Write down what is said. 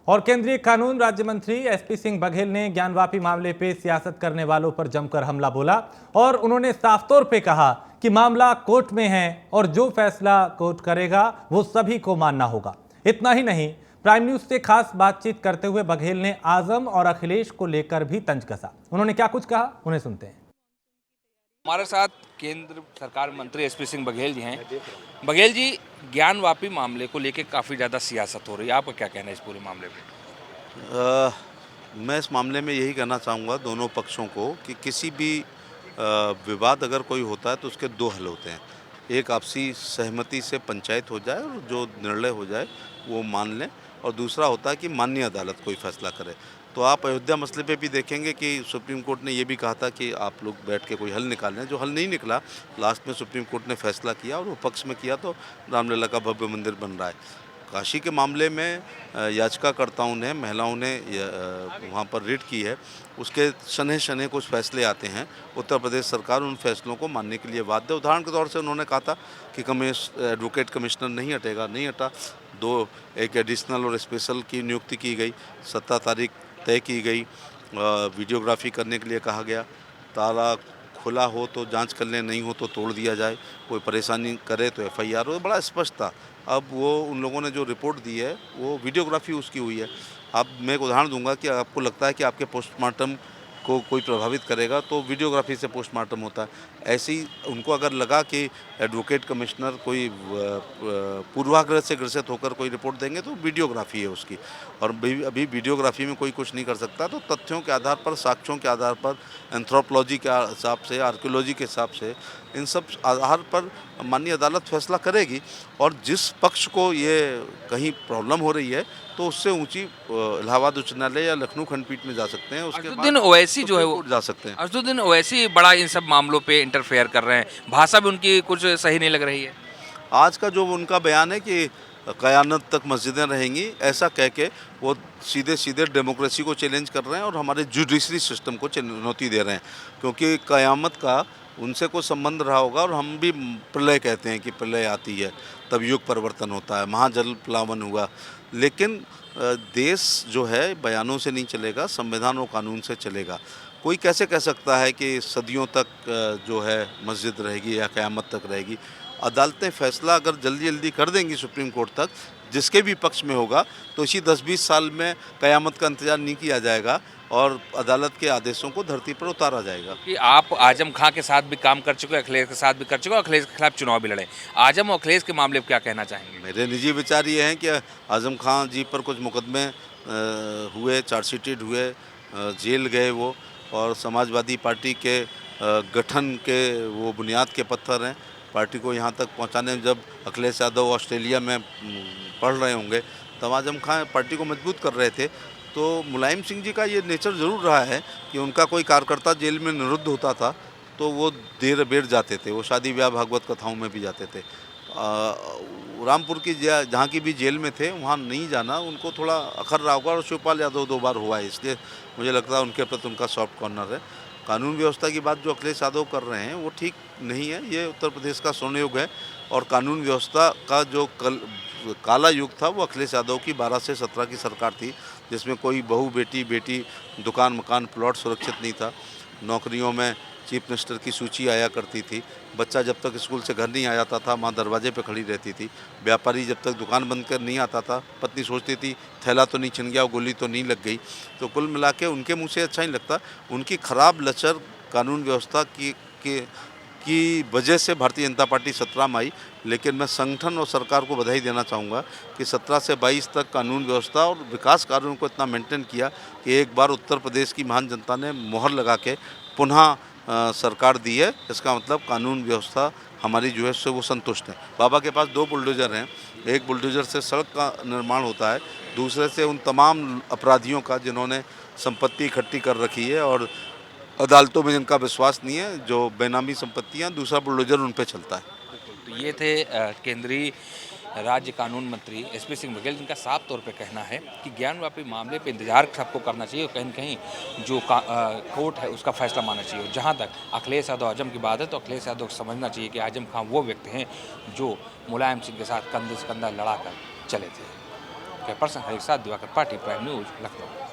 और केंद्रीय कानून राज्य मंत्री एसपी सिंह बघेल ने ज्ञानवापी मामले पे सियासत करने वालों पर जमकर हमला बोला और उन्होंने साफ तौर पे कहा कि मामला कोर्ट में है और जो फैसला कोर्ट करेगा वो सभी को मानना होगा। इतना ही नहीं, प्राइम न्यूज से खास बातचीत करते हुए बघेल ने आजम और अखिलेश को लेकर भी तंज कसा। उन्होंने क्या कुछ कहा, उन्हें सुनते हैं। हमारे साथ केंद्र सरकार मंत्री एसपी सिंह बघेल जी हैं। बघेल जी, ज्ञानवापी मामले को लेकर काफ़ी ज़्यादा सियासत हो रही है, आपका क्या कहना है इस पूरे मामले पे? मैं इस मामले में यही कहना चाहूँगा दोनों पक्षों को कि किसी भी विवाद अगर कोई होता है तो उसके दो हल होते हैं। एक आपसी सहमति से पंचायत हो जाए और जो निर्णय हो जाए वो मान लें, और दूसरा होता है कि माननीय अदालत कोई फैसला करे। तो आप अयोध्या मसले पे भी देखेंगे कि सुप्रीम कोर्ट ने ये भी कहा था कि आप लोग बैठ के कोई हल निकालें, जो हल नहीं निकला। लास्ट में सुप्रीम कोर्ट ने फैसला किया और वो पक्ष में किया, तो रामलला का भव्य मंदिर बन रहा है। काशी के मामले में याचिकाकर्ताओं ने, महिलाओं ने वहाँ पर रिट की है, उसके शनह शनह कुछ फैसले आते हैं। उत्तर प्रदेश सरकार उन फैसलों को मानने के लिए बाध्य। उदाहरण के तौर से उन्होंने कहा था कि एडवोकेट कमिश्नर नहीं हटेगा, नहीं हटा। एक एडिशनल और स्पेशल की नियुक्ति की गई, 17 तारीख तय की गई। वीडियोग्राफी करने के लिए कहा गया, ताला खुला हो तो जांच कर लें, नहीं हो तो तोड़ दिया जाए, कोई परेशानी करे तो एफआईआर हो। बड़ा स्पष्ट था। अब वो उन लोगों ने जो रिपोर्ट दी है वो वीडियोग्राफी उसकी हुई है। अब मैं एक उदाहरण दूंगा कि आपको लगता है कि आपके पोस्टमार्टम को कोई प्रभावित करेगा तो वीडियोग्राफी से पोस्टमार्टम होता है। ऐसे ही उनको अगर लगा कि एडवोकेट कमिश्नर कोई पूर्वाग्रह से ग्रसित होकर कोई रिपोर्ट देंगे तो वीडियोग्राफी है उसकी। और अभी वीडियोग्राफी में कोई कुछ नहीं कर सकता। तो तथ्यों के आधार पर, साक्ष्यों के आधार पर, एंथ्रोपोलॉजी के हिसाब से, आर्कियोलॉजी के हिसाब से, इन सब आधार पर माननीय अदालत फैसला करेगी। और जिस पक्ष को ये कहीं प्रॉब्लम हो रही है तो उससे ऊंची इलाहाबाद उच्च न्यायालय या लखनऊ खंडपीठ में जा सकते हैं। उसके असदुद्दीन ओवैसी जो है वो जा सकते हैं। असदुद्दीन ओवैसी बड़ा इन सब मामलों पे इंटरफेयर कर रहे हैं, भाषा भी उनकी कुछ सही नहीं लग रही है। आज का जो उनका बयान है कि क़यामत तक मस्जिदें रहेंगी, ऐसा कह के वो सीधे सीधे डेमोक्रेसी को चैलेंज कर रहे हैं और हमारे जुडिशरी सिस्टम को चुनौती दे रहे हैं। क्योंकि क़यामत का उनसे कोई संबंध रहा होगा, और हम भी प्रलय कहते हैं कि प्रलय आती है तब युग परिवर्तन होता है, महाजल प्लावन हुआ। लेकिन देश जो है बयानों से नहीं चलेगा, संविधान और कानून से चलेगा। कोई कैसे कह सकता है कि सदियों तक जो है मस्जिद रहेगी या क़यामत तक रहेगी। अदालतें फैसला अगर जल्दी जल्दी कर देंगी सुप्रीम कोर्ट तक, जिसके भी पक्ष में होगा, तो इसी 10-20 साल में क़यामत का इंतजार नहीं किया जाएगा और अदालत के आदेशों को धरती पर उतारा जाएगा। कि आप आजम खां के साथ भी काम कर चुके हैं, अखिलेश के साथ भी कर चुके हैं, अखिलेश के खिलाफ चुनाव भी लड़े। आजम और अखिलेश के मामले पर क्या कहना चाहेंगे? मेरे निजी विचार ये हैं कि आजम खां जी पर कुछ मुकदमे हुए, चार्जशीटेड हुए, जेल गए वो, और समाजवादी पार्टी के गठन के वो बुनियाद के पत्थर हैं पार्टी को यहाँ तक पहुँचाने में। जब अखिलेश यादव ऑस्ट्रेलिया में पढ़ रहे होंगे तब आजम खां पार्टी को मजबूत कर रहे थे। तो मुलायम सिंह जी का ये नेचर ज़रूर रहा है कि उनका कोई कार्यकर्ता जेल में निरुद्ध होता था तो वो देर बेर जाते थे, वो शादी ब्याह भागवत कथाओं में भी जाते थे। रामपुर की जहाँ की भी जेल में थे वहाँ नहीं जाना उनको थोड़ा अखर रहा होगा, और शिवपाल यादव 2 बार हुआ है, इसलिए मुझे लगता है उनके प्रति उनका सॉफ्ट कॉर्नर है। कानून व्यवस्था की बात जो अखिलेश यादव कर रहे हैं वो ठीक नहीं है। ये उत्तर प्रदेश का स्वर्ण युग है, और कानून व्यवस्था का जो काला युग था वो अखिलेश यादव की 12 से 17 की सरकार थी, जिसमें कोई बहू बेटी दुकान मकान प्लॉट सुरक्षित नहीं था। नौकरियों में चीफ मिनिस्टर की सूची आया करती थी। बच्चा जब तक स्कूल से घर नहीं आ जाता था माँ दरवाजे पे खड़ी रहती थी। व्यापारी जब तक दुकान बंद कर नहीं आता था पत्नी सोचती थी थैला तो नहीं छिन गया, गोली तो नहीं लग गई। तो कुल मिला के उनके मुँह से अच्छा नहीं लगता। उनकी खराब लचर कानून व्यवस्था की वजह से भारतीय जनता पार्टी 17 में आई। लेकिन मैं संगठन और सरकार को बधाई देना चाहूँगा कि 17 से 22 तक कानून व्यवस्था और विकास कार्यों को इतना मेंटेन किया कि एक बार उत्तर प्रदेश की महान जनता ने मोहर लगा के पुनः सरकार दी है। इसका मतलब कानून व्यवस्था हमारी जो है उससे वो संतुष्ट है। बाबा के पास 2 बुलडोजर हैं। एक बुलडोजर से सड़क का निर्माण होता है, दूसरे से उन तमाम अपराधियों का जिन्होंने संपत्ति इकट्ठी कर रखी है और अदालतों में जिनका विश्वास नहीं है, जो बेनामी संपत्तियां, दूसरा बुलडोजर उन पे चलता है। तो ये थे केंद्रीय राज्य कानून मंत्री एसपी सिंह बघेल, जिनका साफ तौर पे कहना है कि ज्ञानवापी मामले पे इंतजार सबको करना चाहिए और कहीं न कहीं जो कोर्ट है उसका फैसला मानना चाहिए। जहां तक अखिलेश यादव आजम की बात है तो अखिलेश यादव को समझना चाहिए कि आजम खां वो व्यक्ति हैं जो मुलायम सिंह के साथ कंधे से कंधा लड़ा कर चले थे। कैमरा पर्सन के साथ दिवाकर पाठी, प्राइम न्यूज, लखनऊ।